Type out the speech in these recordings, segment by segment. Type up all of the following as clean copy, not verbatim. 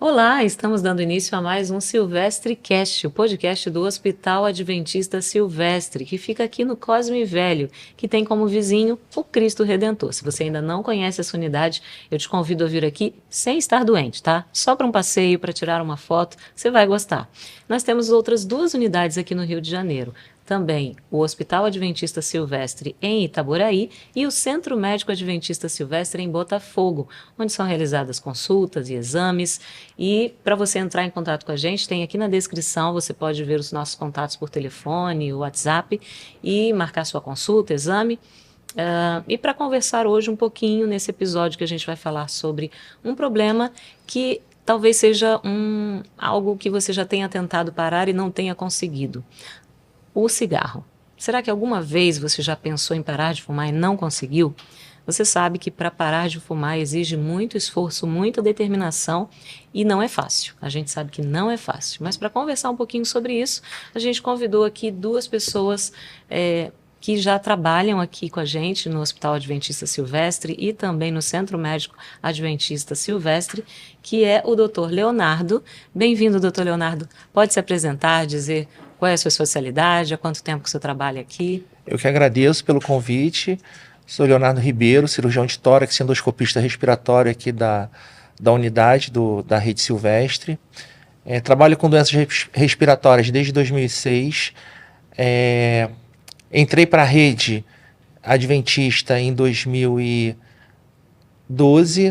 Olá, estamos dando início a mais um Silvestre Cast, o podcast do Hospital Adventista Silvestre, que fica aqui no Cosme Velho, que tem como vizinho o Cristo Redentor. Se você ainda não conhece essa unidade, eu te convido a vir aqui sem estar doente, tá? Só para um passeio, para tirar uma foto, você vai gostar. Nós temos outras duas unidades aqui no Rio de Janeiro. Também o Hospital Adventista Silvestre em Itaboraí e o Centro Médico Adventista Silvestre em Botafogo, onde são realizadas consultas e exames. E para você entrar em contato com a gente, tem aqui na descrição, você pode ver os nossos contatos por telefone, WhatsApp e marcar sua consulta, exame. E para conversar hoje um pouquinho nesse episódio que a gente vai falar sobre um problema que talvez seja algo que você já tenha tentado parar e não tenha conseguido. O cigarro. Será que alguma vez você já pensou em parar de fumar e não conseguiu? Você sabe que para parar de fumar exige muito esforço, muita determinação e não é fácil. A gente sabe que não é fácil. Mas para conversar um pouquinho sobre isso, a gente convidou aqui duas pessoas que já trabalham aqui com a gente no Hospital Adventista Silvestre e também no Centro Médico Adventista Silvestre, que é o Dr. Leonardo. Bem-vindo, Dr. Leonardo. Pode se apresentar, dizer qual é a sua especialidade, há quanto tempo que você trabalha aqui? Eu que agradeço pelo convite. Sou Leonardo Ribeiro, cirurgião de tórax e endoscopista respiratório aqui da unidade da Rede Silvestre. Trabalho com doenças respiratórias desde 2006. Entrei para a Rede Adventista em 2012,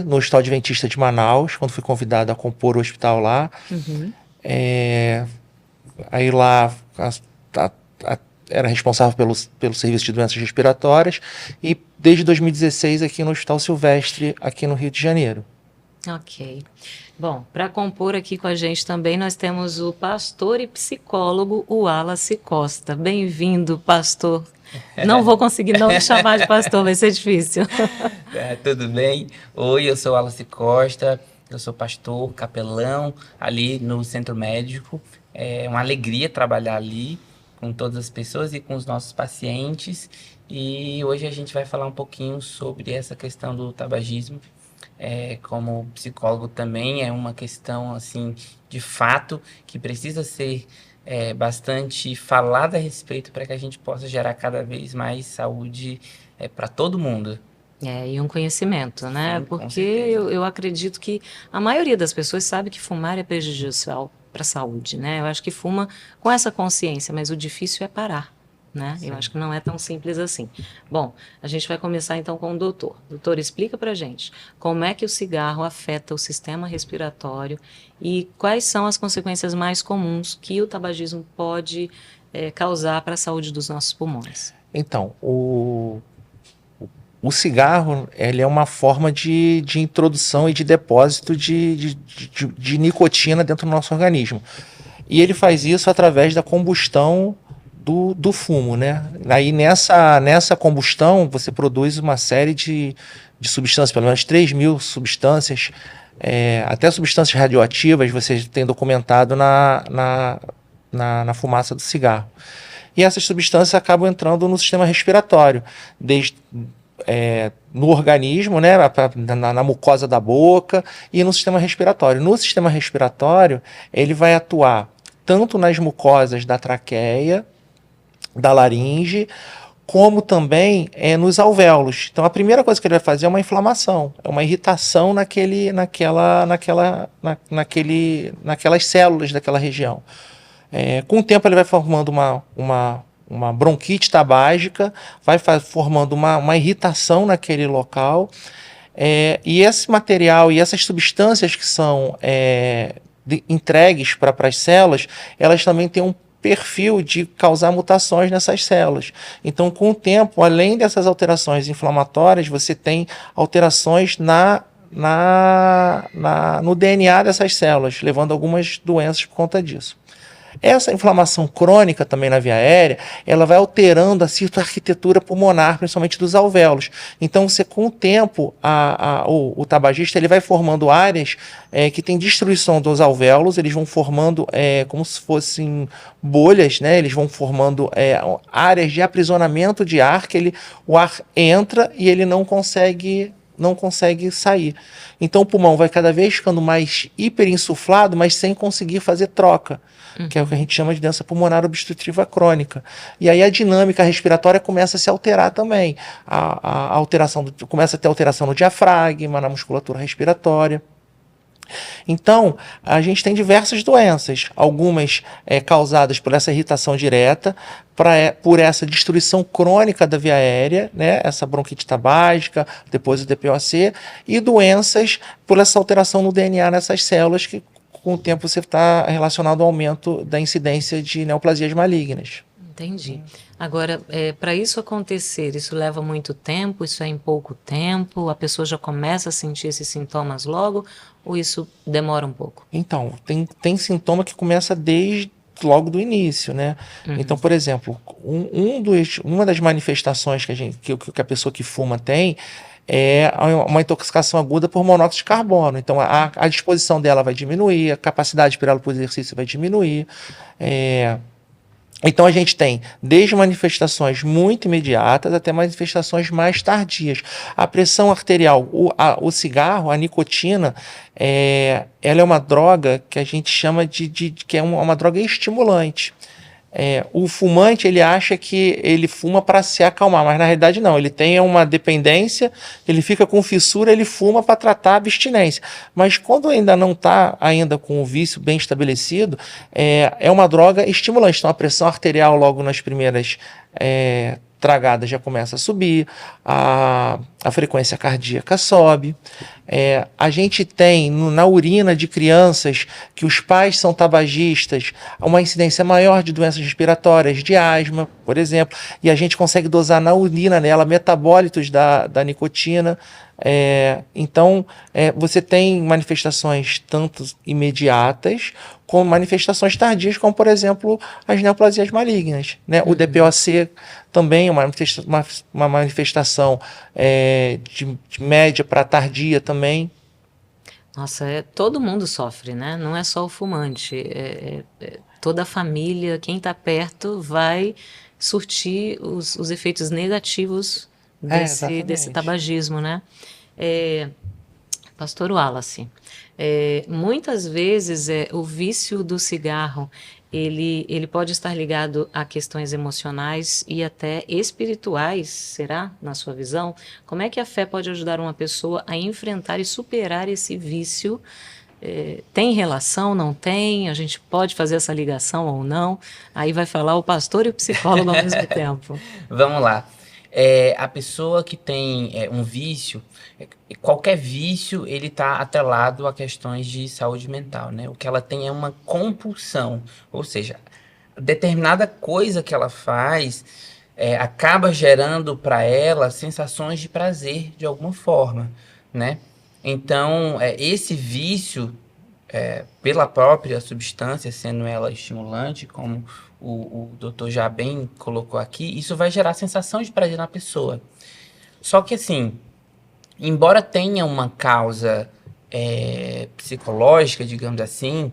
no Hospital Adventista de Manaus, quando fui convidado a compor o hospital lá. Uhum. Aí lá era responsável pelo serviço de doenças respiratórias e desde 2016 aqui no Hospital Silvestre, aqui no Rio de Janeiro. Ok. Bom, para compor aqui com a gente também nós temos o pastor e psicólogo Wallace Costa. Bem-vindo, pastor. Não vou conseguir não te chamar de pastor, vai ser difícil. Tudo bem? Oi, eu sou Wallace Costa, eu sou pastor, capelão ali no Centro Médico. É uma alegria trabalhar ali com todas as pessoas e com os nossos pacientes. E hoje a gente vai falar um pouquinho sobre essa questão do tabagismo. Como psicólogo também é uma questão assim de fato que precisa ser bastante falada a respeito para que a gente possa gerar cada vez mais saúde para todo mundo. E um conhecimento, né? Sim, com Porque certeza. eu acredito que a maioria das pessoas sabe que fumar é prejudicial para a saúde, né? Eu acho que fuma com essa consciência, mas o difícil é parar, né? Sim. Eu acho que não é tão simples assim. Bom, a gente vai começar então com o doutor. Doutor, explica pra gente como é que o cigarro afeta o sistema respiratório e quais são as consequências mais comuns que o tabagismo pode causar para a saúde dos nossos pulmões. Então, o cigarro ele é uma forma de introdução e de depósito de nicotina dentro do nosso organismo. E ele faz isso através da combustão do fumo, né? Aí nessa combustão você produz uma série de substâncias, pelo menos 3.000 substâncias, até substâncias radioativas você tem documentado na fumaça do cigarro. E essas substâncias acabam entrando no sistema respiratório, no organismo, né, na mucosa da boca e no sistema respiratório. No sistema respiratório, ele vai atuar tanto nas mucosas da traqueia, da laringe, como também nos alvéolos. Então, a primeira coisa que ele vai fazer é uma inflamação, é uma irritação naquelas células daquela região. Com o tempo, ele vai formando uma bronquite tabágica, vai formando uma irritação naquele local, e esse material e essas substâncias que são entregues para as células, elas também têm um perfil de causar mutações nessas células. Então, com o tempo, além dessas alterações inflamatórias, você tem alterações no DNA dessas células, levando a algumas doenças por conta disso. Essa inflamação crônica também na via aérea, ela vai alterando a citoarquitetura pulmonar, principalmente dos alvéolos. Então, você, com o tempo, o tabagista ele vai formando áreas que tem destruição dos alvéolos, eles vão formando como se fossem bolhas, né? Eles vão formando áreas de aprisionamento de ar, o ar entra e ele não consegue não consegue sair. Então o pulmão vai cada vez ficando mais hiperinsuflado, mas sem conseguir fazer troca, que é o que a gente chama de doença pulmonar obstrutiva crônica. E aí a dinâmica respiratória começa a se alterar também. A alteração começa a ter alteração no diafragma, na musculatura respiratória. Então, a gente tem diversas doenças, algumas causadas por essa irritação direta, por essa destruição crônica da via aérea, né, essa bronquite tabágica, depois o DPOC, e doenças por essa alteração no DNA nessas células que com o tempo você está relacionado ao aumento da incidência de neoplasias malignas. Entendi. Agora, para isso acontecer, isso leva muito tempo, isso é em pouco tempo, a pessoa já começa a sentir esses sintomas logo, ou isso demora um pouco? Então, tem sintoma que começa desde logo do início, né? Então, por exemplo, uma das manifestações que a pessoa que fuma tem é uma intoxicação aguda por monóxido de carbono. Então, a disposição dela vai diminuir, a capacidade para ela para o exercício vai diminuir. Então a gente tem desde manifestações muito imediatas até manifestações mais tardias. A pressão arterial, o cigarro, a nicotina, ela é uma droga que a gente chama que é uma droga estimulante. O fumante ele acha que ele fuma para se acalmar, mas na realidade não, ele tem uma dependência, ele fica com fissura, ele fuma para tratar a abstinência, mas quando ainda não está ainda com o vício bem estabelecido, é uma droga estimulante. Então a pressão arterial logo nas primeiras tragadas já começa a subir, a frequência cardíaca sobe. A gente tem na urina de crianças que os pais são tabagistas uma incidência maior de doenças respiratórias, de asma, por exemplo, e a gente consegue dosar na urina nela metabólitos da nicotina. Então, você tem manifestações tanto imediatas como manifestações tardias, como, por exemplo, as neoplasias malignas, né? O DPOC também é uma manifestação de média para tardia também. Nossa, todo mundo sofre, né? Não é só o fumante. Toda a família, quem está perto, vai surtir os efeitos negativos desse tabagismo, né? Pastor Wallace, muitas vezes o vício do cigarro ele pode estar ligado a questões emocionais e até espirituais, será, na sua visão? Como é que a fé pode ajudar uma pessoa a enfrentar e superar esse vício? Tem relação, não tem? A gente pode fazer essa ligação ou não? Aí vai falar o pastor e o psicólogo ao mesmo tempo. Vamos lá. A pessoa que tem um vício, qualquer vício, ele está atrelado a questões de saúde mental, né? O que ela tem é uma compulsão, ou seja, determinada coisa que ela faz acaba gerando para ela sensações de prazer de alguma forma, né? Então, esse vício, pela própria substância, sendo ela estimulante, como o doutor já bem colocou aqui, isso vai gerar sensação de prazer na pessoa. Só que assim, embora tenha uma causa psicológica, digamos assim,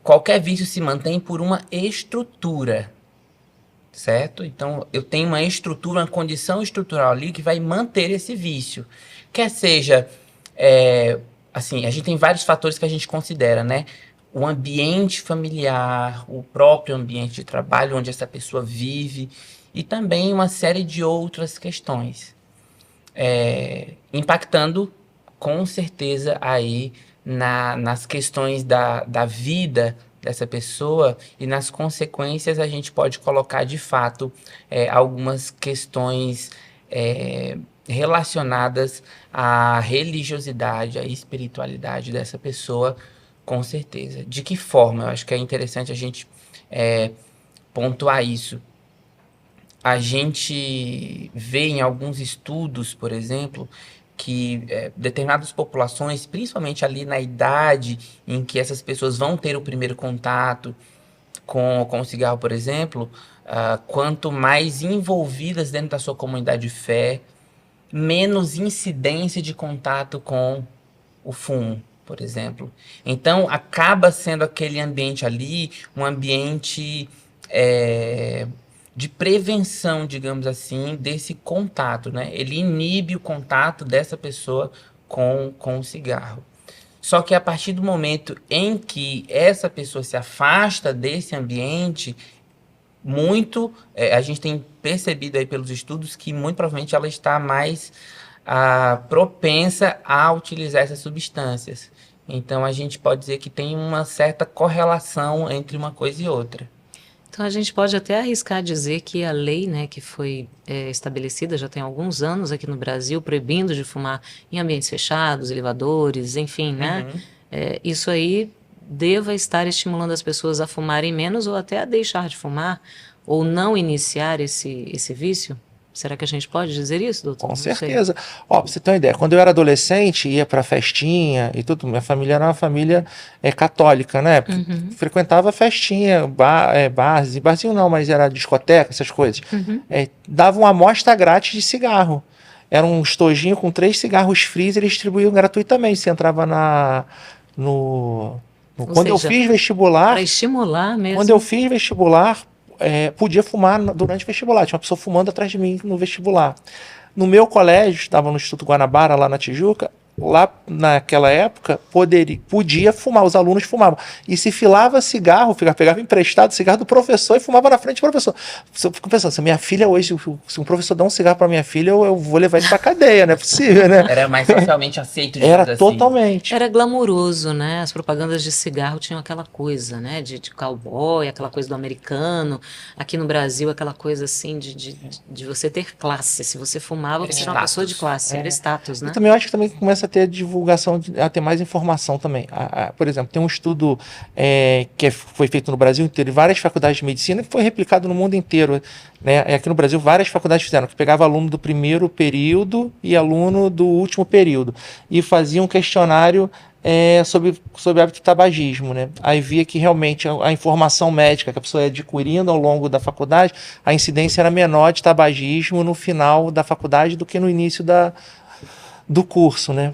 qualquer vício se mantém por uma estrutura, certo? Então, eu tenho uma estrutura, uma condição estrutural ali que vai manter esse vício. Quer seja, assim, a gente tem vários fatores que a gente considera, né? O ambiente familiar, o próprio ambiente de trabalho onde essa pessoa vive e também uma série de outras questões, impactando com certeza aí nas questões da vida dessa pessoa e nas consequências a gente pode colocar de fato algumas questões relacionadas à religiosidade, à espiritualidade dessa pessoa. Com certeza. De que forma? Eu acho que é interessante a gente pontuar isso. A gente vê em alguns estudos, por exemplo, que determinadas populações, principalmente ali na idade em que essas pessoas vão ter o primeiro contato com o cigarro, por exemplo, quanto mais envolvidas dentro da sua comunidade de fé, menos incidência de contato com o fumo, por exemplo. Então, acaba sendo aquele ambiente ali, um ambiente de prevenção, digamos assim, desse contato, né? Ele inibe o contato dessa pessoa com o cigarro. Só que a partir do momento em que essa pessoa se afasta desse ambiente, a gente tem percebido aí pelos estudos que muito provavelmente ela está mais propensa a utilizar essas substâncias. Então a gente pode dizer que tem uma certa correlação entre uma coisa e outra. Então a gente pode até arriscar dizer que a lei, né, que foi estabelecida já tem alguns anos aqui no Brasil, proibindo de fumar em ambientes fechados, elevadores, enfim, né? Isso aí deva estar estimulando as pessoas a fumarem menos ou até a deixar de fumar ou não iniciar esse vício? Será que a gente pode dizer isso, doutor? Com certeza. Ó, pra você ter uma ideia, quando eu era adolescente, ia pra festinha e tudo, minha família era uma família católica, né? Frequentava festinha, barzinho não, mas era discoteca, essas coisas. Dava uma amostra grátis de cigarro. Era um estojinho com 3 cigarros freezer e distribuíam gratuitamente. Você entrava quando eu fiz vestibular... Para estimular mesmo. Quando eu fiz vestibular... podia fumar durante o vestibular. Tinha uma pessoa fumando atrás de mim no vestibular. No meu colégio, estava no Instituto Guanabara, lá na Tijuca, lá naquela época, podia fumar, os alunos fumavam. E se filava cigarro, pegava emprestado cigarro do professor e fumava na frente do professor. Eu fico pensando, se minha filha hoje, se um professor dá um cigarro para minha filha, eu vou levar ele para cadeia, não é possível, né? Era mais socialmente aceito. Era totalmente. Era glamuroso, né? As propagandas de cigarro tinham aquela coisa, né? De cowboy, aquela coisa do americano. Aqui no Brasil, aquela coisa assim de você ter classe. Se você fumava, você era uma pessoa de classe. Era status, né? Eu também acho que também começa a ter divulgação, a ter mais informação também. Por exemplo, tem um estudo que foi feito no Brasil inteiro, em várias faculdades de medicina, que foi replicado no mundo inteiro. Né? Aqui no Brasil, várias faculdades fizeram, que pegava aluno do primeiro período e aluno do último período. E fazia um questionário sobre hábito de tabagismo. Né? Aí via que realmente a informação médica que a pessoa ia adquirindo ao longo da faculdade, a incidência era menor de tabagismo no final da faculdade do que no início do curso, né?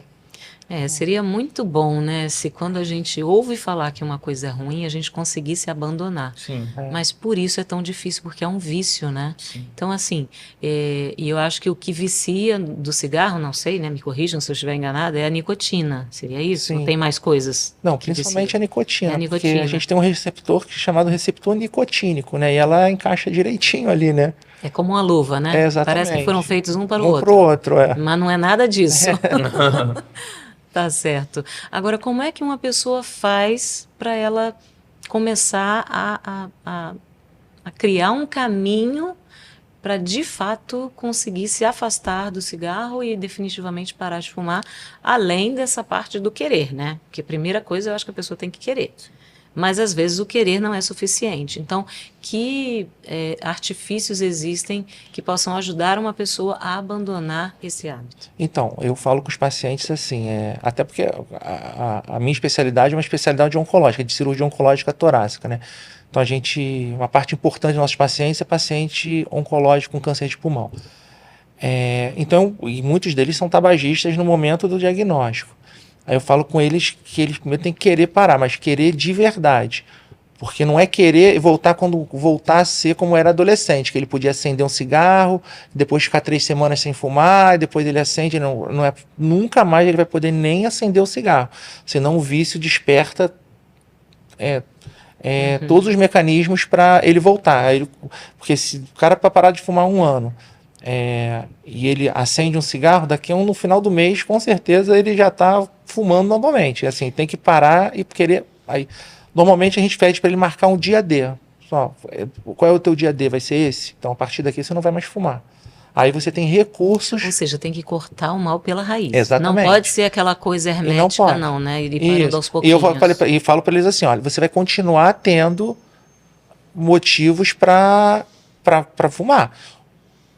Seria muito bom, né, se quando a gente ouve falar que uma coisa é ruim, a gente conseguisse abandonar. Sim. Mas por isso é tão difícil, porque é um vício, né? Sim. Então, assim, e eu acho que o que vicia do cigarro, não sei, né, me corrijam se eu estiver enganada, é a nicotina. Seria isso? Sim. Ou tem mais coisas? Não, principalmente a nicotina. É a nicotina. Porque a gente tem um receptor chamado receptor nicotínico, né? E ela encaixa direitinho ali, né? É como uma luva, né? Exatamente. Parece que foram feitos um para o outro. Um para o outro, Mas não é nada disso. Tá certo. Agora, como é que uma pessoa faz para ela começar a criar um caminho para, de fato, conseguir se afastar do cigarro e definitivamente parar de fumar, além dessa parte do querer, né? Porque a primeira coisa eu acho que a pessoa tem que querer. Mas, às vezes, o querer não é suficiente. Então, que artifícios existem que possam ajudar uma pessoa a abandonar esse hábito? Então, eu falo com os pacientes assim, até porque a minha especialidade é uma especialidade oncológica, de cirurgia oncológica torácica, né? Então, uma parte importante dos nossos pacientes é paciente oncológico com câncer de pulmão. Então, e muitos deles são tabagistas no momento do diagnóstico. Aí eu falo com eles que eles primeiro têm que querer parar, mas querer de verdade. Porque não é querer voltar quando voltar a ser como era adolescente, que ele podia acender um cigarro, depois ficar 3 semanas sem fumar, depois ele acende, nunca mais ele vai poder nem acender o cigarro. Senão o vício desperta todos os mecanismos para ele voltar. Porque se o cara para parar de fumar 1 ano, e ele acende um cigarro, no final do mês, com certeza ele já está fumando normalmente. Assim, tem que parar e querer. Aí, normalmente a gente pede para ele marcar um dia D. Qual é o teu dia D? Vai ser esse? Então, a partir daqui você não vai mais fumar. Aí você tem recursos. Ou seja, tem que cortar o mal pela raiz. Exatamente. Não pode ser aquela coisa hermética, não, né? Ir parando aos pouquinhos. E eu falo para eles assim: olha, você vai continuar tendo motivos para fumar.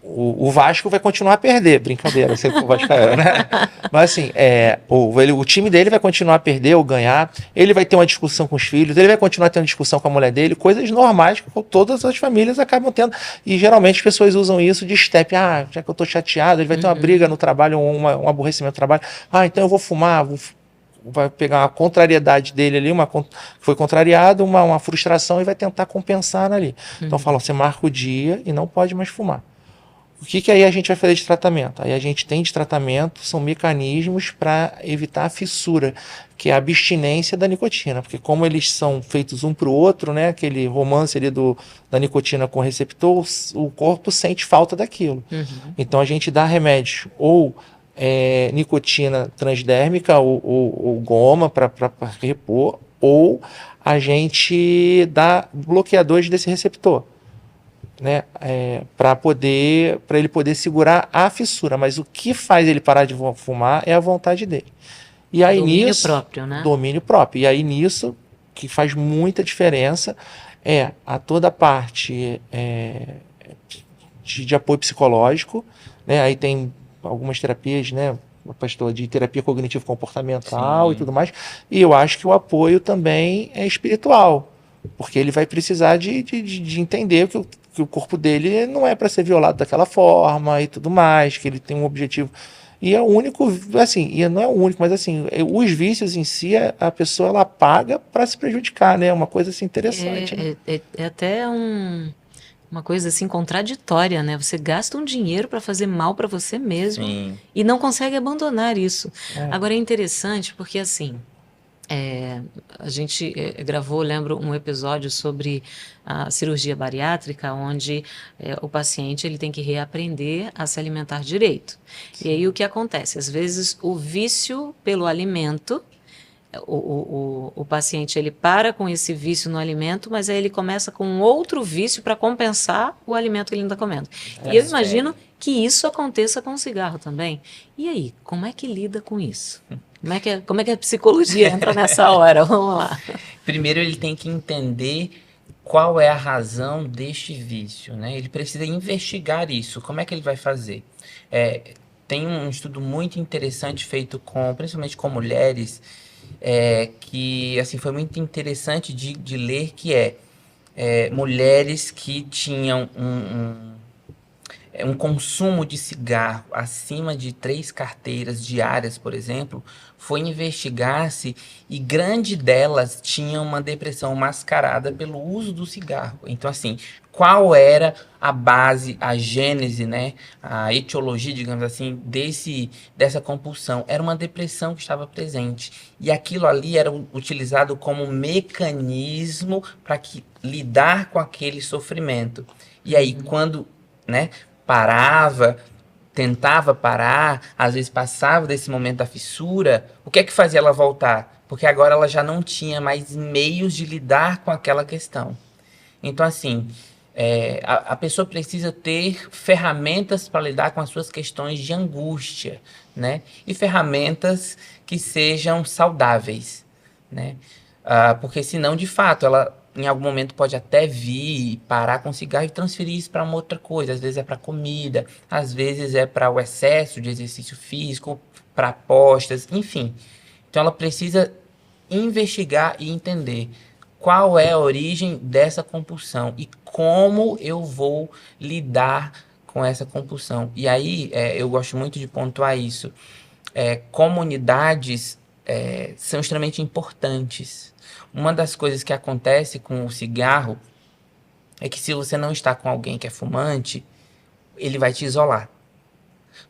O Vasco vai continuar a perder, brincadeira, sempre com o Vascaíno, né? Mas assim, o time dele vai continuar a perder ou ganhar, ele vai ter uma discussão com os filhos, ele vai continuar tendo discussão com a mulher dele, coisas normais que todas as famílias acabam tendo. E geralmente as pessoas usam isso de estepe, já que eu tô chateado, ele vai ter uma briga no trabalho, um aborrecimento no trabalho, então eu vou fumar, vai pegar uma contrariedade dele ali, foi contrariado, uma frustração, e vai tentar compensar ali. Então fala, você marca o dia e não pode mais fumar. O que aí a gente vai fazer de tratamento? Aí a gente tem de tratamento, são mecanismos para evitar a fissura, que é a abstinência da nicotina, porque como eles são feitos um para o outro, né, aquele romance ali da nicotina com o receptor, o corpo sente falta daquilo. Então a gente dá remédios, ou nicotina transdérmica, ou goma para repor, ou a gente dá bloqueadores desse receptor, né, para ele poder segurar a fissura, mas o que faz ele parar de fumar é a vontade dele. E aí Domínio próprio, né? Domínio próprio. E aí nisso, que faz muita diferença, a toda a parte de apoio psicológico, né? Aí tem algumas terapias, né, pastor, de terapia cognitivo-comportamental e tudo mais, e eu acho que o apoio também é espiritual, porque ele vai precisar de entender que o corpo dele não é para ser violado daquela forma e tudo mais, que ele tem um objetivo. E é o único, assim, e não é o único, mas assim, os vícios em si, a pessoa ela paga para se prejudicar, né? Uma coisa assim interessante. Né? É até uma coisa assim contraditória, né? Você gasta um dinheiro para fazer mal para você mesmo e não consegue abandonar isso. Agora é interessante porque assim, a gente gravou, lembro, um episódio sobre a cirurgia bariátrica, onde o paciente ele tem que reaprender a se alimentar direito. Sim. E aí o que acontece? Às vezes o vício pelo alimento, o paciente ele para com esse vício no alimento, mas aí ele começa com um outro vício para compensar o alimento que ele está comendo. E eu imagino que isso aconteça com o cigarro também. E aí, como é que lida com isso? Como é que a psicologia entra nessa hora? Vamos lá. Primeiro ele tem que entender qual é a razão deste vício, né? Ele precisa investigar isso. Como é que ele vai fazer? Tem um estudo muito interessante feito principalmente com mulheres, que assim, foi muito interessante de ler, que mulheres que tinham um consumo de cigarro acima de 3 carteiras diárias, por exemplo, foi investigar-se e grande delas tinha uma depressão mascarada pelo uso do cigarro. Então, assim, qual era a base, a gênese, né, a etiologia, digamos assim, dessa compulsão? Era uma depressão que estava presente. E aquilo ali era utilizado como mecanismo para lidar com aquele sofrimento. E aí, quando, né, tentava parar, às vezes passava desse momento da fissura, o que é que fazia ela voltar? Porque agora ela já não tinha mais meios de lidar com aquela questão. Então, assim, a pessoa precisa ter ferramentas para lidar com as suas questões de angústia, né? E ferramentas que sejam saudáveis, né? Porque senão, de fato, ela em algum momento pode até vir, parar com o cigarro e transferir isso para uma outra coisa. Às vezes é para comida, às vezes é para o excesso de exercício físico, para apostas, enfim. Então ela precisa investigar e entender qual é a origem dessa compulsão e como eu vou lidar com essa compulsão. E aí eu gosto muito de pontuar isso. Comunidades são extremamente importantes. Uma das coisas que acontece com o cigarro é que se você não está com alguém que é fumante, ele vai te isolar.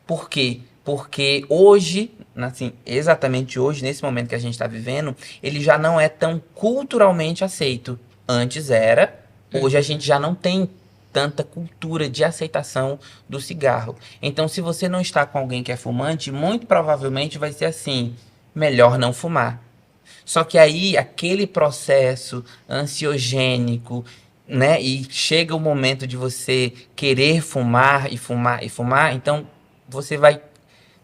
Por quê? Porque hoje, assim, exatamente hoje, nesse momento que a gente está vivendo, ele já não é tão culturalmente aceito. Antes era, hoje a gente já não tem tanta cultura de aceitação do cigarro. Então, se você não está com alguém que é fumante, muito provavelmente vai ser assim, melhor não fumar. Só que aí, aquele processo ansiogênico, né? E chega o momento de você querer fumar e fumar e fumar, então você vai,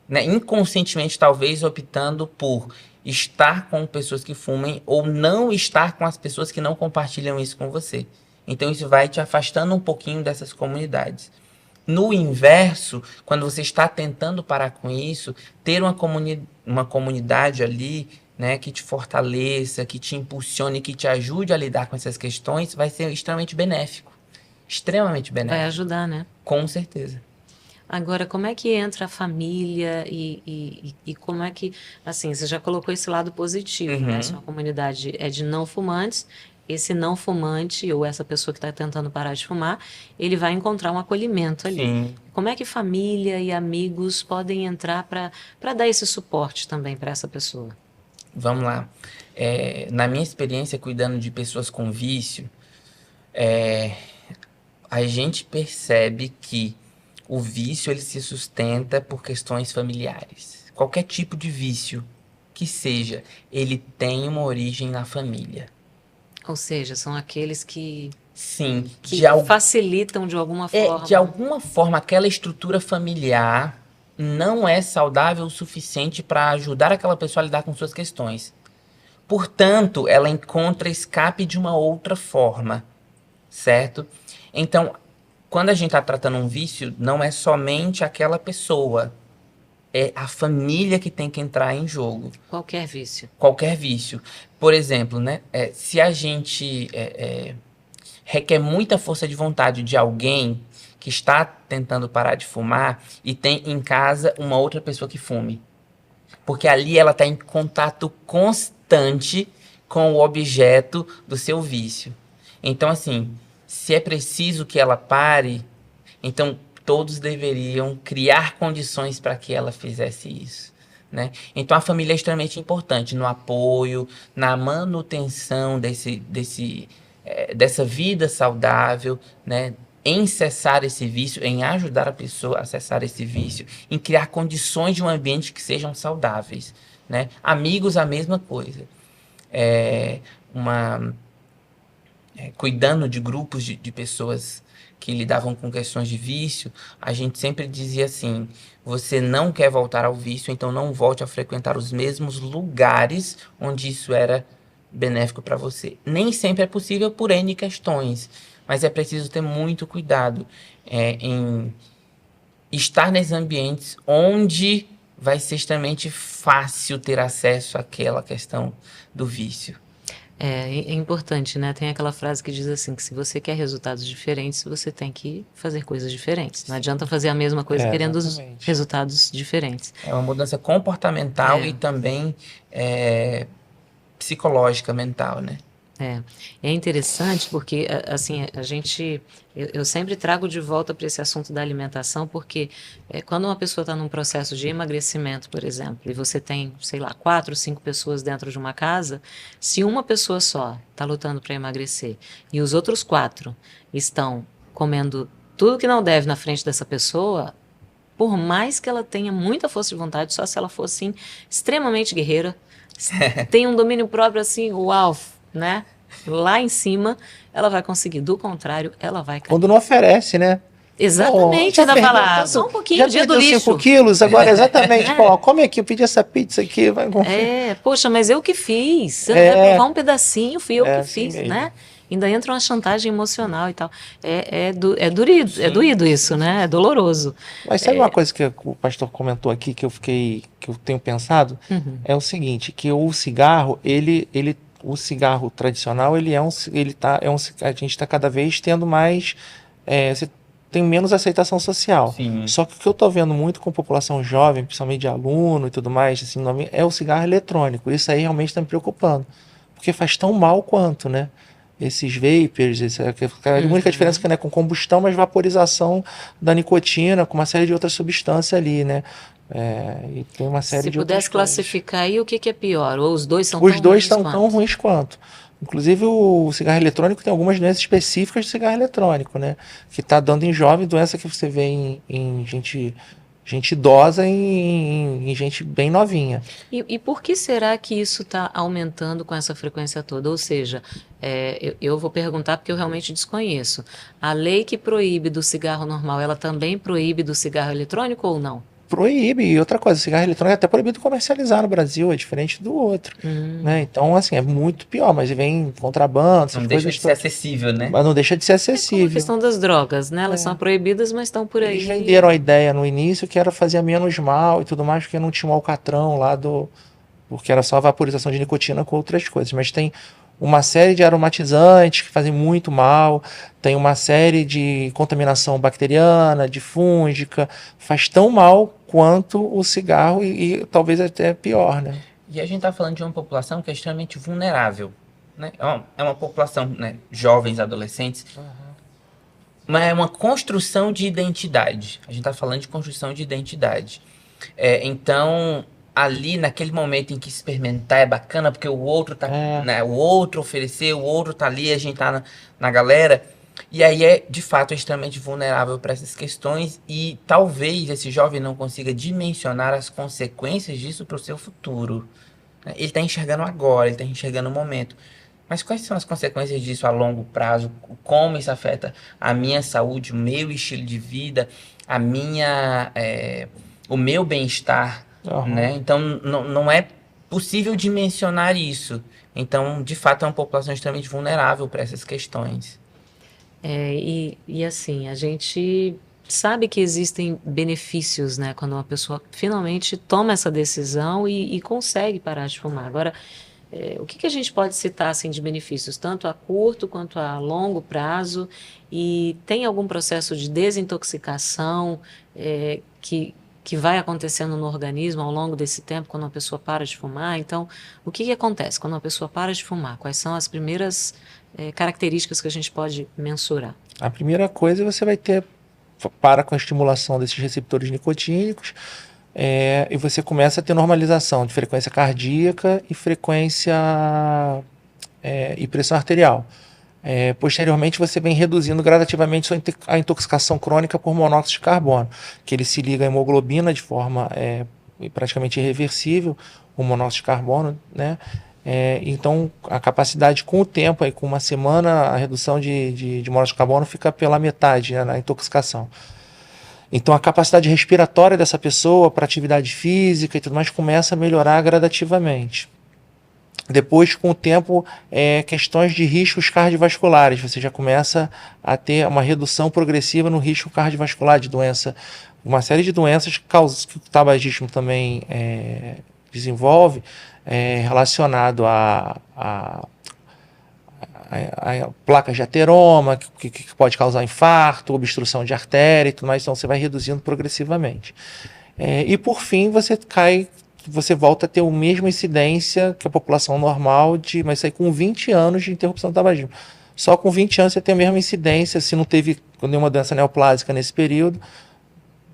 né, inconscientemente, talvez, optando por estar com pessoas que fumem ou não estar com as pessoas que não compartilham isso com você. Então, isso vai te afastando um pouquinho dessas comunidades. No inverso, quando você está tentando parar com isso, ter uma comunidade ali, né, que te fortaleça, que te impulsione, que te ajude a lidar com essas questões, vai ser extremamente benéfico. Extremamente benéfico. Vai ajudar, né? Com certeza. Agora, como é que entra a família e como é que, assim, você já colocou esse lado positivo, né? Se Uhum. uma comunidade é de não fumantes, esse não fumante ou essa pessoa que está tentando parar de fumar, ele vai encontrar um acolhimento ali. Sim, Como é que família e amigos podem entrar para dar esse suporte também para essa pessoa? vamos lá. Na minha experiência cuidando de pessoas com vício, a gente percebe que o vício ele se sustenta por questões familiares. Qualquer tipo de vício que seja, ele tem uma origem na família. Ou seja, são aqueles Sim, que facilitam de alguma de forma. alguma forma aquela estrutura familiar não é saudável o suficiente para ajudar aquela pessoa a lidar com suas questões. Portanto, ela encontra escape de uma outra forma, certo? Então, quando a gente está tratando um vício, não é somente aquela pessoa, é a família que tem que entrar em jogo. Qualquer vício. Qualquer vício. Por exemplo, né, se a gente requer muita força de vontade de alguém que está tentando parar de fumar e tem em casa uma outra pessoa que fume. Porque ali ela está em contato constante com o objeto do seu vício. Então, assim, se é preciso que ela pare, então todos deveriam criar condições para que ela fizesse isso. Né? Então a família é extremamente importante no apoio, na manutenção dessa vida saudável, né? Em cessar esse vício, em ajudar a pessoa a cessar esse vício, em criar condições de um ambiente que sejam saudáveis. Né? Amigos, a mesma coisa. É, uma, Cuidando de grupos de pessoas que lidavam com questões de vício, a gente sempre dizia assim: você não quer voltar ao vício, então não volte a frequentar os mesmos lugares onde isso era benéfico para você. Nem sempre é possível por N questões, mas é preciso ter muito cuidado em estar nesses ambientes onde vai ser extremamente fácil ter acesso àquela questão do vício. É importante, né? Tem aquela frase que diz assim, que se você quer resultados diferentes, você tem que fazer coisas diferentes. Não adianta fazer a mesma coisa querendo os Exatamente. resultados diferentes. É uma mudança comportamental e também psicológica, mental, né? É interessante porque, assim, eu sempre trago de volta para esse assunto da alimentação, porque quando uma pessoa está num processo de emagrecimento, por exemplo, e você tem, sei lá, 4, 5 pessoas dentro de uma casa, se uma pessoa só está lutando para emagrecer e os outros 4 estão comendo tudo que não deve na frente dessa pessoa, por mais que ela tenha muita força de vontade, só se ela for, assim, extremamente guerreira, tem um domínio próprio, assim, uau, né? Lá em cima, ela vai conseguir. Do contrário, ela vai cair. Quando não oferece, né? Exatamente, Já ainda perdeu falar, tanto, só um pouquinho, já dia do perdeu lixo. 5 quilos, agora exatamente. Pô, come aqui, eu pedi essa pizza aqui. Vai... Poxa, mas eu que fiz. Você não vai provar um pedacinho, fui eu que assim fiz, mesmo. né? Ainda entra uma chantagem emocional e tal. Doído isso, né? É doloroso. Mas sabe uma coisa que o pastor comentou aqui que eu tenho pensado? É o seguinte, que o cigarro, o cigarro tradicional, a gente está cada vez tendo mais, você tem menos aceitação social. Sim. Só que o que eu estou vendo muito com população jovem, principalmente de aluno e tudo mais, assim, é o cigarro eletrônico. Isso aí realmente está me preocupando, porque faz tão mal quanto, né? Esses vapers, a única diferença é que não é com combustão, mas vaporização da nicotina, com uma série de outras substâncias ali, né? E tem uma série Se de outras pudesse classificar aí, o que é pior? Ou os dois são Os tão dois ruins são quanto? tão ruins quanto. Inclusive o cigarro eletrônico tem algumas doenças específicas do cigarro eletrônico, né? Que está dando em jovem, doença que você vê em gente idosa e em gente bem novinha. E por que será que isso está aumentando com essa frequência toda? Ou seja, eu vou perguntar porque eu realmente desconheço. A lei que proíbe do cigarro normal, ela também proíbe do cigarro eletrônico ou não? Proíbe. E outra coisa, cigarro eletrônico é até proibido comercializar no Brasil, é diferente do outro. Né? Então, assim, é muito pior, mas vem contrabando, essas Não coisas. deixa de ser acessível, né? Mas não deixa de ser É como a acessível. questão das drogas, né? Elas são proibidas, mas estão por aí. Eles venderam a ideia no início que era fazer menos mal e tudo mais, porque não tinha o alcatrão lá porque era só vaporização de nicotina com outras coisas. Mas tem uma série de aromatizantes que fazem muito mal, tem uma série de contaminação bacteriana, de fúngica, faz tão mal quanto o cigarro e talvez até pior, né? E a gente está falando de uma população que é extremamente vulnerável, né? É uma população, né, jovens, adolescentes, mas é uma construção de identidade. A gente está falando de construção de identidade. Então, ali naquele momento em que experimentar é bacana, porque o outro tá, né, o outro ofereceu, o outro tá ali, a gente tá na galera. E aí de fato, extremamente vulnerável para essas questões e talvez esse jovem não consiga dimensionar as consequências disso para o seu futuro, né? Ele está enxergando agora, ele está enxergando o momento. Mas quais são as consequências disso a longo prazo? Como isso afeta a minha saúde, o meu estilo de vida, a minha, o meu bem-estar, né? Então, não é possível dimensionar isso. Então, de fato, é uma população extremamente vulnerável para essas questões. E assim, a gente sabe que existem benefícios, né, quando uma pessoa finalmente toma essa decisão e consegue parar de fumar. Agora, o que a gente pode citar assim, de benefícios, tanto a curto quanto a longo prazo? E tem algum processo de desintoxicação que vai acontecendo no organismo ao longo desse tempo, quando uma pessoa para de fumar? Então, o que acontece quando uma pessoa para de fumar? Quais são as primeiras características que a gente pode mensurar? A primeira coisa você vai ter, para com a estimulação desses receptores nicotínicos, e você começa a ter normalização de frequência cardíaca e frequência e pressão arterial. Posteriormente, você vem reduzindo gradativamente a intoxicação crônica por monóxido de carbono, que ele se liga à hemoglobina de forma praticamente irreversível, o monóxido de carbono, né? Então, a capacidade com o tempo, com uma semana, a redução de monóxido de carbono fica pela metade, né, na intoxicação. Então, a capacidade respiratória dessa pessoa para atividade física e tudo mais começa a melhorar gradativamente. Depois, com o tempo, questões de riscos cardiovasculares. Você já começa a ter uma redução progressiva no risco cardiovascular de doença. Uma série de doenças que o tabagismo também desenvolve, relacionado a placas de ateroma, que pode causar infarto, obstrução de artéria e tudo mais. Então, você vai reduzindo progressivamente. E, por fim, você volta a ter a mesma incidência que a população normal, mas isso aí com 20 anos de interrupção do tabagismo. Só com 20 anos você tem a mesma incidência, se não teve nenhuma doença neoplásica nesse período,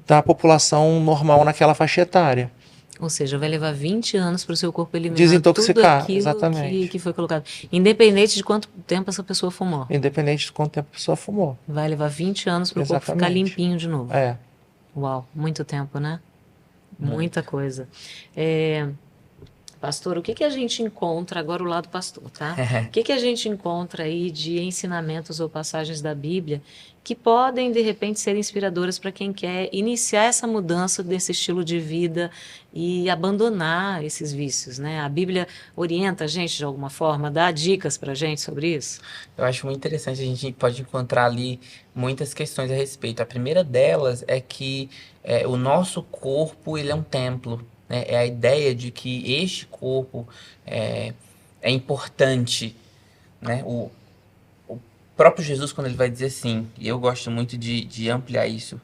da população normal naquela faixa etária. Ou seja, vai levar 20 anos para o seu corpo eliminar desintoxicar, tudo aquilo exatamente. que foi colocado. Independente de quanto tempo essa pessoa fumou. Independente de quanto tempo a pessoa fumou. Vai levar 20 anos para o corpo ficar limpinho de novo. Uau, muito tempo, né? Muita coisa. Pastor, o que a gente encontra, agora o lado pastor, tá? O que a gente encontra aí de ensinamentos ou passagens da Bíblia que podem, de repente, ser inspiradoras para quem quer iniciar essa mudança desse estilo de vida e abandonar esses vícios, né? A Bíblia orienta a gente de alguma forma, dá dicas para a gente sobre isso? Eu acho muito interessante, a gente pode encontrar ali muitas questões a respeito. A primeira delas é que o nosso corpo, ele é um templo, né? É a ideia de que este corpo é importante, né? O próprio Jesus, quando ele vai dizer assim, e eu gosto muito de ampliar isso,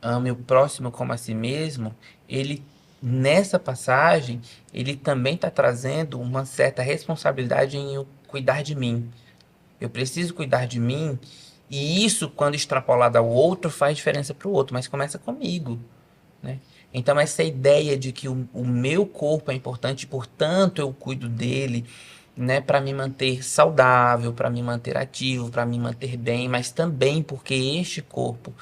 ame o próximo como a si mesmo, ele, nessa passagem, ele também está trazendo uma certa responsabilidade em eu cuidar de mim. Eu preciso cuidar de mim, e isso, quando extrapolado ao outro, faz diferença para o outro, mas começa comigo, né? Então, essa ideia de que o meu corpo é importante, portanto, eu cuido dele, né, para me manter saudável, para me manter ativo, para me manter bem, mas também porque este corpo,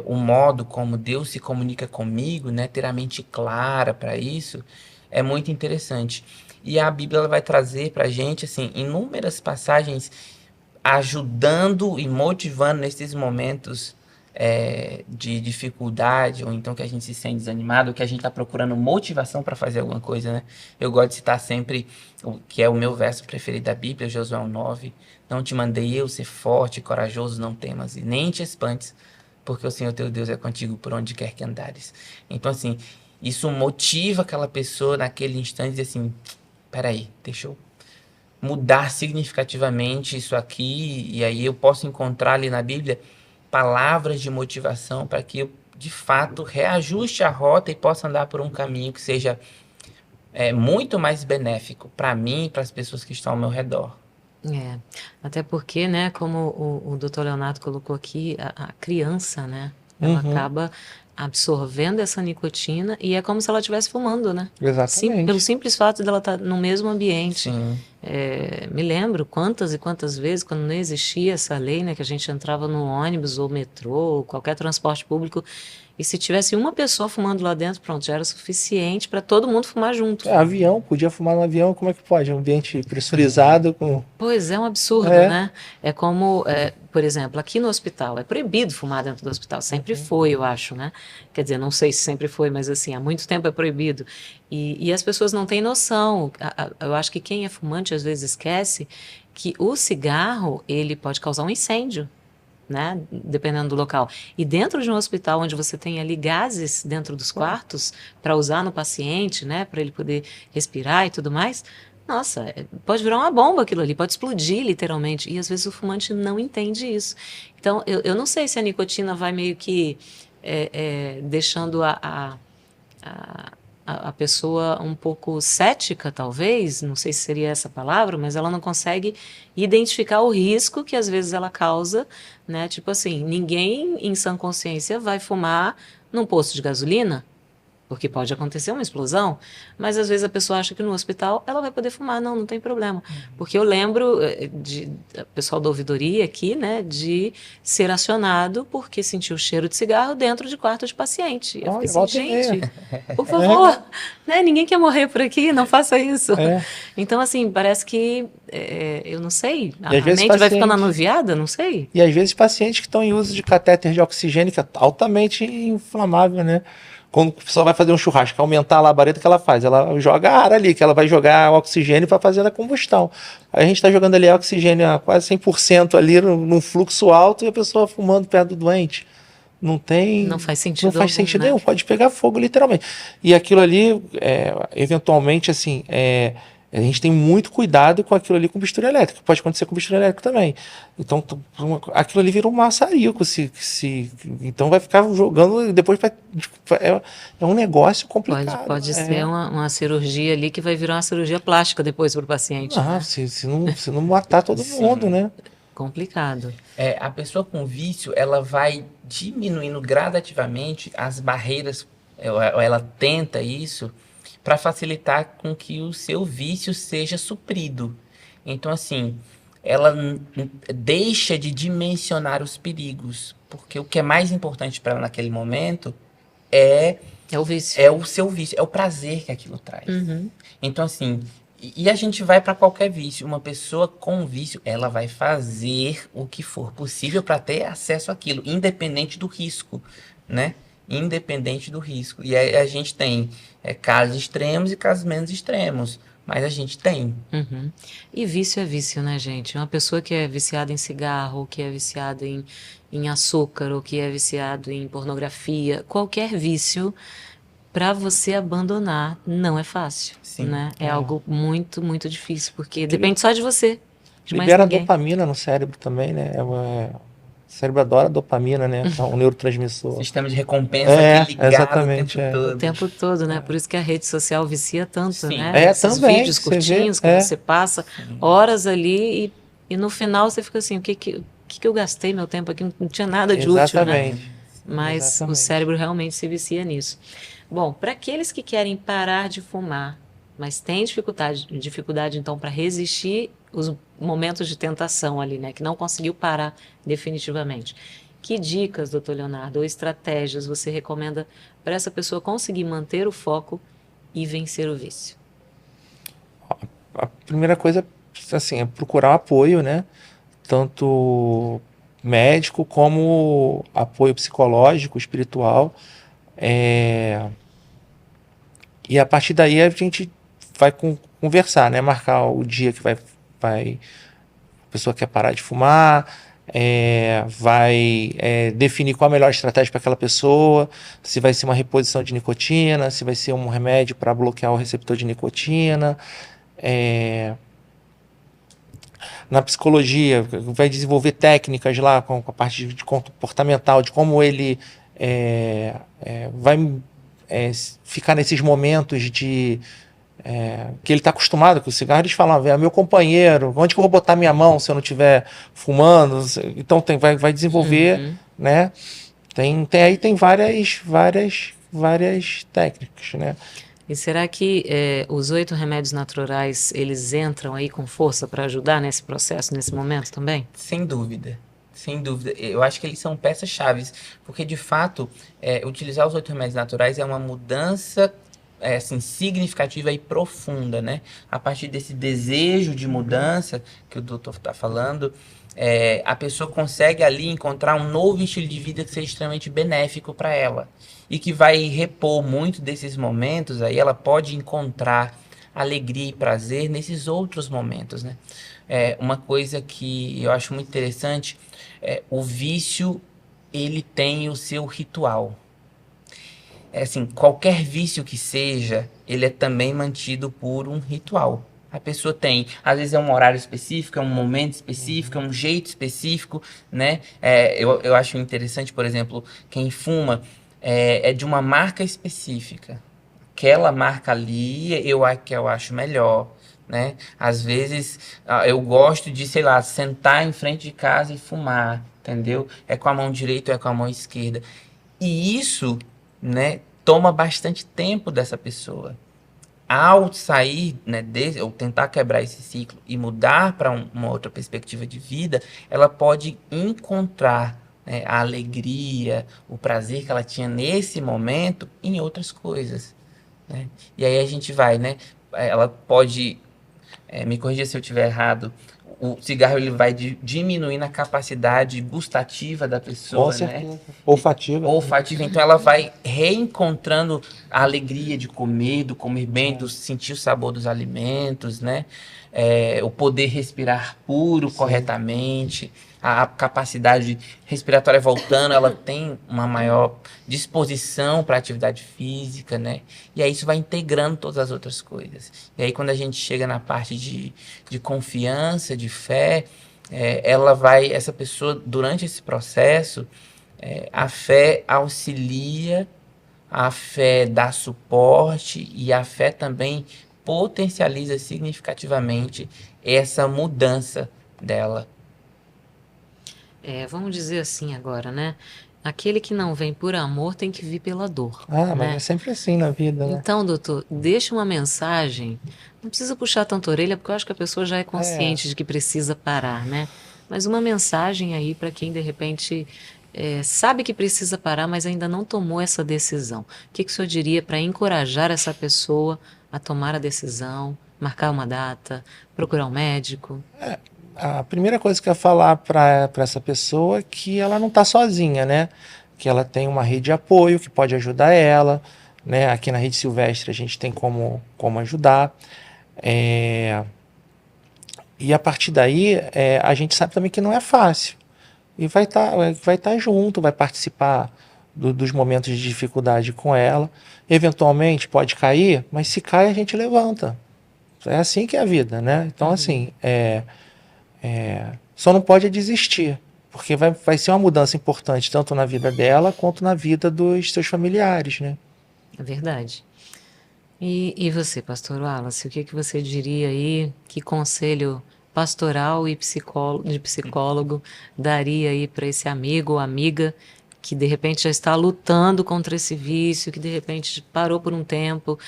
o modo como Deus se comunica comigo, né, ter a mente clara para isso, é muito interessante. E a Bíblia ela vai trazer para a gente assim, inúmeras passagens ajudando e motivando nesses momentos de dificuldade, ou então que a gente se sente desanimado, ou que a gente está procurando motivação para fazer alguma coisa, né? Eu gosto de citar sempre o que é o meu verso preferido da Bíblia, Josué 9. Não te mandei eu ser forte e corajoso, não temas, e nem te espantes, porque o Senhor teu Deus é contigo por onde quer que andares. Então, assim, isso motiva aquela pessoa naquele instante, dizer assim, peraí, deixa eu mudar significativamente isso aqui, e aí eu posso encontrar ali na Bíblia palavras de motivação para que eu, de fato, reajuste a rota e possa andar por um caminho que seja muito mais benéfico para mim e para as pessoas que estão ao meu redor. É, até porque, né, como o Dr. Leonardo colocou aqui, a criança, né, ela Uhum. acaba absorvendo essa nicotina e é como se ela estivesse fumando, né? Exatamente. Pelo simples fato dela estar no mesmo ambiente. Sim, Me lembro quantas e quantas vezes, quando não existia essa lei, né, que a gente entrava no ônibus ou metrô ou qualquer transporte público, e se tivesse uma pessoa fumando lá dentro, pronto, já era suficiente para todo mundo fumar junto. Avião, podia fumar no avião, como é que pode? Um ambiente pressurizado com... Pois é um absurdo, É. né? É como, por exemplo, aqui no hospital, é proibido fumar dentro do hospital. Sempre foi, eu acho, né? Quer dizer, não sei se sempre foi, mas assim, há muito tempo é proibido. E as pessoas não têm noção. Eu acho que quem é fumante às vezes esquece que o cigarro, ele pode causar um incêndio, né? Dependendo do local. E dentro de um hospital onde você tem ali gases dentro dos quartos para usar no paciente, né? Para ele poder respirar e tudo mais. Nossa, pode virar uma bomba aquilo ali, pode explodir literalmente. E às vezes o fumante não entende isso. Então, eu não sei se a nicotina vai meio que deixando a pessoa um pouco cética, talvez, não sei se seria essa palavra, mas ela não consegue identificar o risco que às vezes ela causa, né? Tipo assim, ninguém em sã consciência vai fumar num posto de gasolina, porque pode acontecer uma explosão, mas às vezes a pessoa acha que no hospital ela vai poder fumar. Não, não tem problema. Porque eu lembro de pessoal da ouvidoria aqui, né, de ser acionado porque sentiu o cheiro de cigarro dentro de quarto de paciente. Eu fiquei Olha, assim, volta e gente, meia. por favor, né, ninguém quer morrer por aqui, não faça isso. É. Então, assim, parece que, eu não sei, E às a vezes mente vai ficando paciente- anuviada, não sei. E às vezes pacientes que estão em uso de catéter de oxigênio, que é altamente inflamável, né? Quando a pessoa vai fazer um churrasco, aumentar a labareda que ela faz, ela joga ar ali, que ela vai jogar oxigênio para fazer a combustão. Aí a gente está jogando ali oxigênio a quase 100% ali num fluxo alto e a pessoa fumando perto do doente. Não tem. Não faz sentido Não faz algum, sentido né? nenhum, pode pegar fogo literalmente. E aquilo ali, eventualmente, assim, a gente tem muito cuidado com aquilo ali com bisturi elétrico. Pode acontecer com bisturi elétrico também. Então, aquilo ali vira um maçarico. Então vai ficar jogando e depois é um negócio complicado. Pode ser uma cirurgia ali que vai virar uma cirurgia plástica depois para o paciente, Ah, né? se não matar todo Sim. mundo, né? Complicado. A pessoa com vício, ela vai diminuindo gradativamente as barreiras, ou ela tenta isso para facilitar com que o seu vício seja suprido. Então, assim, ela deixa de dimensionar os perigos, porque o que é mais importante para ela naquele momento é É o vício. é o seu vício, é o prazer que aquilo traz. Uhum. Então, assim, e a gente vai para qualquer vício. Uma pessoa com vício, ela vai fazer o que for possível para ter acesso àquilo, independente do risco, né? Independente do risco. E aí a gente tem casos extremos e casos menos extremos, mas a gente tem. Uhum. E vício é vício, né, gente? Uma pessoa que é viciada em cigarro, ou que é viciada em açúcar, ou que é viciado em pornografia, qualquer vício, para você abandonar, não é fácil, Sim. né? É algo muito, muito difícil, porque depende só de você, de mais Libera ninguém. dopamina no cérebro também, né? O cérebro adora dopamina, né? É um neurotransmissor. Sistema de recompensa aqui ligado exatamente, o tempo todo. O tempo todo, né? Por isso que a rede social vicia tanto, Sim. né? Esses também, vídeos você vê, curtinhos que você passa horas ali e no final você fica assim, o que eu gastei meu tempo aqui? Não tinha nada de útil, né? Exatamente. Mas Exatamente. o cérebro realmente se vicia nisso. Bom, para aqueles que querem parar de fumar, mas têm dificuldade então para resistir os momentos de tentação ali, né? Que não conseguiu parar definitivamente. Que dicas, doutor Leonardo, ou estratégias você recomenda para essa pessoa conseguir manter o foco e vencer o vício? A primeira coisa, assim, é procurar apoio, né? Tanto médico como apoio psicológico, espiritual. E a partir daí a gente vai conversar, né? Marcar o dia que a pessoa quer parar de fumar, vai definir qual a melhor estratégia para aquela pessoa, se vai ser uma reposição de nicotina, se vai ser um remédio para bloquear o receptor de nicotina. Na psicologia, vai desenvolver técnicas lá com a parte de comportamental, de como ele vai ficar nesses momentos de que ele está acostumado com o cigarro. Eles falam, é meu companheiro, onde que eu vou botar minha mão se eu não estiver fumando? Então vai desenvolver, Uhum. né? Tem várias técnicas, né? E será que os 8 remédios naturais, eles entram aí com força para ajudar nesse processo, nesse momento também? Sem dúvida. Sem dúvida. Eu acho que eles são peças-chaves, porque de fato, utilizar os 8 remédios naturais é uma mudança assim, significativa e profunda, né? A partir desse desejo de mudança que o doutor está falando, a pessoa consegue ali encontrar um novo estilo de vida que seja extremamente benéfico para ela e que vai repor muito desses momentos. Aí ela pode encontrar alegria e prazer nesses outros momentos, né? Uma coisa que eu acho muito interessante o vício, ele tem o seu ritual. Assim, qualquer vício que seja, ele é também mantido por um ritual. A pessoa tem, às vezes é um horário específico, é um momento específico, é um jeito específico, né? Eu acho interessante, por exemplo, quem fuma é de uma marca específica. Aquela marca ali que eu acho melhor, né? Às vezes eu gosto de, sei lá, sentar em frente de casa e fumar, entendeu? É com a mão direita ou é com a mão esquerda. E isso, né, toma bastante tempo dessa pessoa. Ao sair, né, ou tentar quebrar esse ciclo e mudar para uma outra perspectiva de vida, ela pode encontrar, né, a alegria, o prazer que ela tinha nesse momento em outras coisas, né? E aí a gente vai, né? Ela pode me corrija se eu estiver errado. O cigarro ele vai diminuindo a capacidade gustativa da Com pessoa, né? certeza. Olfativa. Olfativa, então ela vai reencontrando a alegria de comer, do comer bem, do sentir o sabor dos alimentos, né? O poder respirar puro, Sim. corretamente, a capacidade respiratória voltando, ela tem uma maior disposição para a atividade física, né? E aí isso vai integrando todas as outras coisas. E aí quando a gente chega na parte de confiança, de fé, essa pessoa, durante esse processo, a fé auxilia, a fé dá suporte e a fé também potencializa significativamente essa mudança dela. Vamos dizer assim agora, né? Aquele que não vem por amor tem que vir pela dor, Mas né? é sempre assim na vida, né? Então, doutor, deixa uma mensagem. Não precisa puxar tanta orelha, porque eu acho que a pessoa já é consciente de que precisa parar, né? Mas uma mensagem aí para quem de repente sabe que precisa parar, mas ainda não tomou essa decisão. O que o senhor diria para encorajar essa pessoa a tomar a decisão, marcar uma data, procurar um médico? A primeira coisa que eu ia falar para essa pessoa é que ela não está sozinha, né? Que ela tem uma rede de apoio que pode ajudar ela, né? Aqui na Rede Silvestre a gente tem como ajudar. E a partir daí a gente sabe também que não é fácil. E vai tá junto, vai participar dos momentos de dificuldade com ela. Eventualmente pode cair, mas se cai a gente levanta. É assim que é a vida, né? Então, assim, só não pode desistir, porque vai ser uma mudança importante tanto na vida dela quanto na vida dos seus familiares, né? É verdade. E você, pastor Wallace, o que você diria aí? Que conselho pastoral e de psicólogo daria aí para esse amigo ou amiga que de repente já está lutando contra esse vício, que de repente parou por um tempo?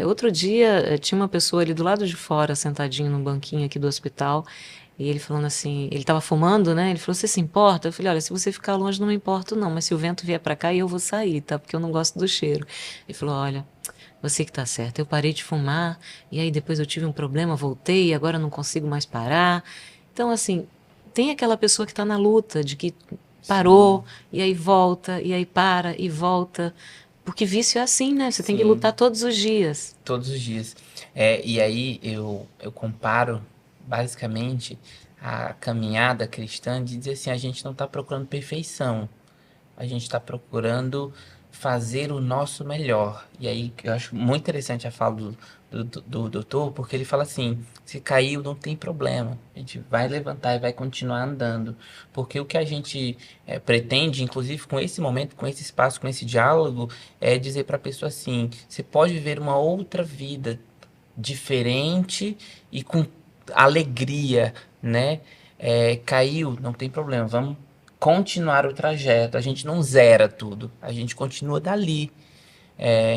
Outro dia tinha uma pessoa ali do lado de fora, sentadinho no banquinho aqui do hospital, e ele falando assim, ele estava fumando, né? Ele falou: "Você se importa?" Eu falei: "Olha, se você ficar longe não me importo não, mas se o vento vier para cá eu vou sair, tá? Porque eu não gosto do cheiro." Ele falou: "Olha, você que tá certo, eu parei de fumar, e aí depois eu tive um problema, voltei, e agora eu não consigo mais parar." Então, assim, tem aquela pessoa que está na luta, de que parou, e aí volta, e aí para, e volta. Porque vício é assim, né? Você tem que Sim, lutar todos os dias. todos os dias. E aí eu comparo basicamente a caminhada cristã de dizer assim, a gente não está procurando perfeição, a gente está procurando fazer o nosso melhor. E aí eu acho muito interessante a fala do doutor, porque ele fala assim: se caiu, não tem problema, a gente vai levantar e vai continuar andando. Porque o que a gente pretende, inclusive com esse momento, com esse espaço, com esse diálogo, é dizer para a pessoa assim: você pode viver uma outra vida diferente e com alegria, né? Caiu, não tem problema, vamos continuar o trajeto. A gente não zera tudo, a gente continua dali.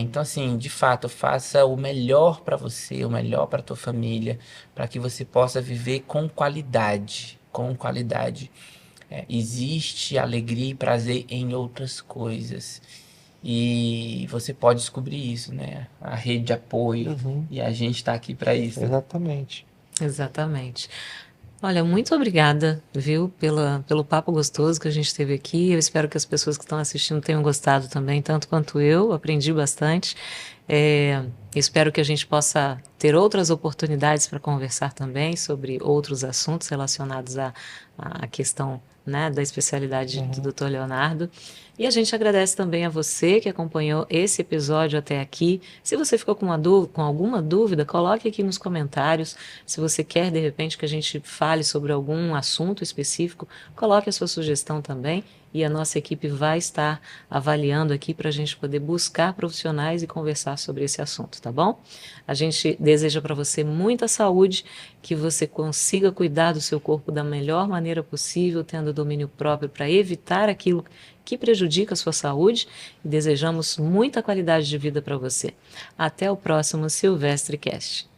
Então, assim, de fato, faça o melhor para você, o melhor para tua família, para que você possa viver com qualidade, com qualidade. Existe alegria e prazer em outras coisas. E você pode descobrir isso, né? A rede de apoio. Uhum. E a gente está aqui para isso. Exatamente. Exatamente. Olha, muito obrigada, viu, pelo papo gostoso que a gente teve aqui. Eu espero que as pessoas que estão assistindo tenham gostado também, tanto quanto eu. Aprendi bastante. Espero que a gente possa ter outras oportunidades para conversar também sobre outros assuntos relacionados à questão, né, da especialidade do Dr. Leonardo. E a gente agradece também a você que acompanhou esse episódio até aqui. Se você ficou com alguma dúvida, coloque aqui nos comentários. Se você quer, de repente, que a gente fale sobre algum assunto específico, coloque a sua sugestão também. E a nossa equipe vai estar avaliando aqui para a gente poder buscar profissionais e conversar sobre esse assunto, tá bom? A gente deseja para você muita saúde, que você consiga cuidar do seu corpo da melhor maneira possível, tendo domínio próprio para evitar aquilo que prejudica a sua saúde, e desejamos muita qualidade de vida para você. Até o próximo Silvestre Cast.